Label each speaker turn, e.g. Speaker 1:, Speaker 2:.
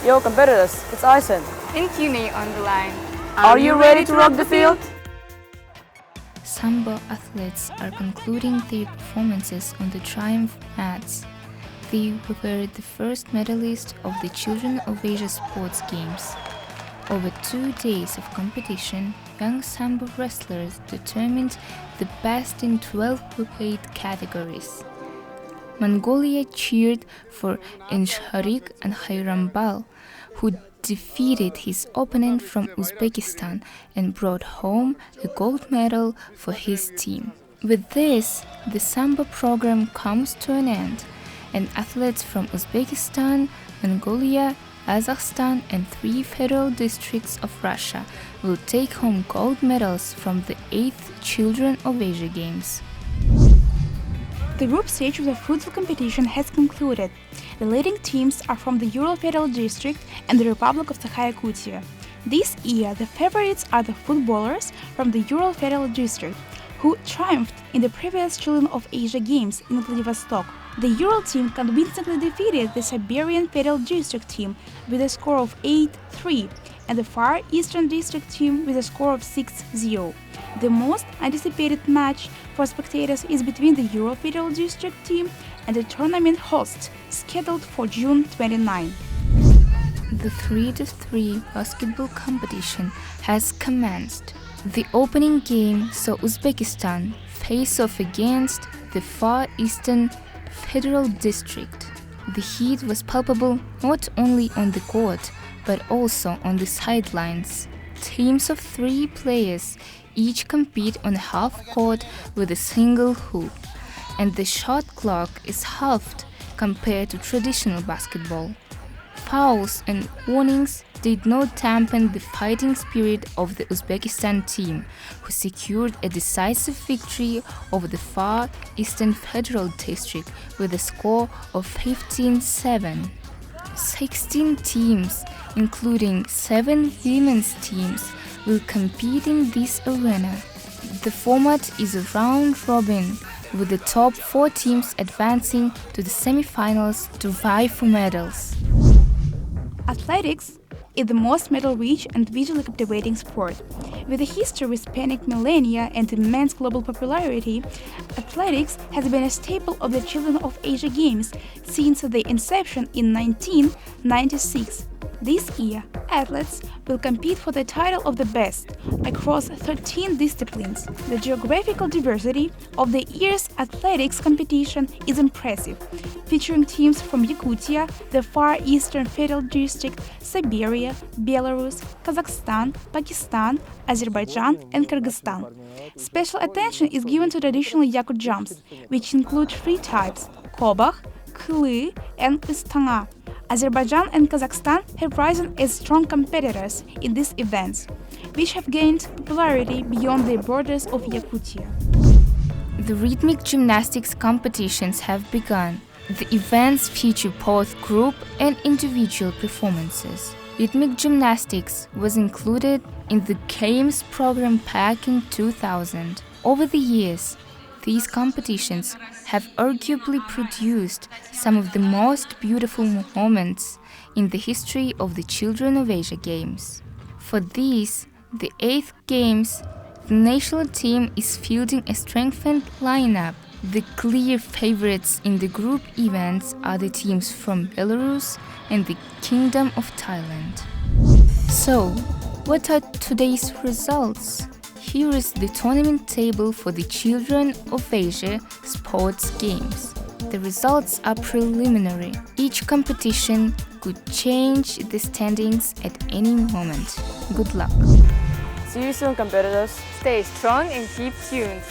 Speaker 1: Yo competitors, it's Aysen.
Speaker 2: And Cune on the line.
Speaker 1: Are you ready to rock the field?
Speaker 3: Sambo athletes are concluding their performances on the triumph mats. They were the first medalists of the Children of Asia Sports Games. Over 2 days of competition, young Sambo wrestlers determined the best in 12 weight categories. Mongolia cheered for Insharik and Hayrambal, who defeated his opponent from Uzbekistan and brought home a gold medal for his team. With this, the Sambo program comes to an end, and athletes from Uzbekistan, Mongolia, Kazakhstan and 3 federal districts of Russia will take home gold medals from the 8th Children of Asia Games.
Speaker 4: The group stage of the futsal competition has concluded. The leading teams are from the Ural Federal District and the Republic of Sakha-Yakutia. This year, the favorites are the footballers from the Ural Federal District, who triumphed in the previous Children of Asia Games in Vladivostok. The Ural team convincingly defeated the Siberian Federal District team with a score of 8-3 and the Far Eastern District team with a score of 6-0. The most anticipated match for spectators is between the Ural Federal District team and the tournament host, scheduled for June 29.
Speaker 3: The 3-3 basketball competition has commenced. The opening game saw Uzbekistan face off against the Far Eastern Federal District. The heat was palpable not only on the court, but also on the sidelines. Teams of 3 players each compete on a half court with a single hoop, and the shot clock is halved compared to traditional basketball. Fouls and warnings did not dampen the fighting spirit of the Uzbekistan team, who secured a decisive victory over the Far Eastern Federal District with a score of 15-7. 16 teams, including 7 women's teams, will compete in this arena. The format is a round robin, with the top 4 teams advancing to the semi-finals to vie for medals.
Speaker 4: Athletics is the most medal-rich and visually captivating sport. With a history spanning millennia and immense global popularity, athletics has been a staple of the Children of Asia Games since their inception in 1996. This year, athletes will compete for the title of the best across 13 disciplines. The geographical diversity of the year's athletics competition is impressive, featuring teams from Yakutia, the Far Eastern Federal District, Siberia, Belarus, Kazakhstan, Pakistan, Azerbaijan, and Kyrgyzstan. Special attention is given to traditional Yakut jumps, which include 3 types: Kobach, Khly, and Istanga. Azerbaijan and Kazakhstan have risen as strong competitors in these events, which have gained popularity beyond the borders of Yakutia.
Speaker 3: The rhythmic gymnastics competitions have begun. The events feature both group and individual performances. Rhythmic gymnastics was included in the Games program back in 2000. Over the years, these competitions have arguably produced some of the most beautiful moments in the history of the Children of Asia Games. For these, the 8th Games, the national team is fielding a strengthened lineup. The clear favorites in the group events are the teams from Belarus and the Kingdom of Thailand. So, what are today's results? Here is the tournament table for the Children of Asia Sports Games. The results are preliminary. Each competition could change the standings at any moment. Good luck.
Speaker 1: See you soon, competitors.
Speaker 2: Stay strong and keep tuned.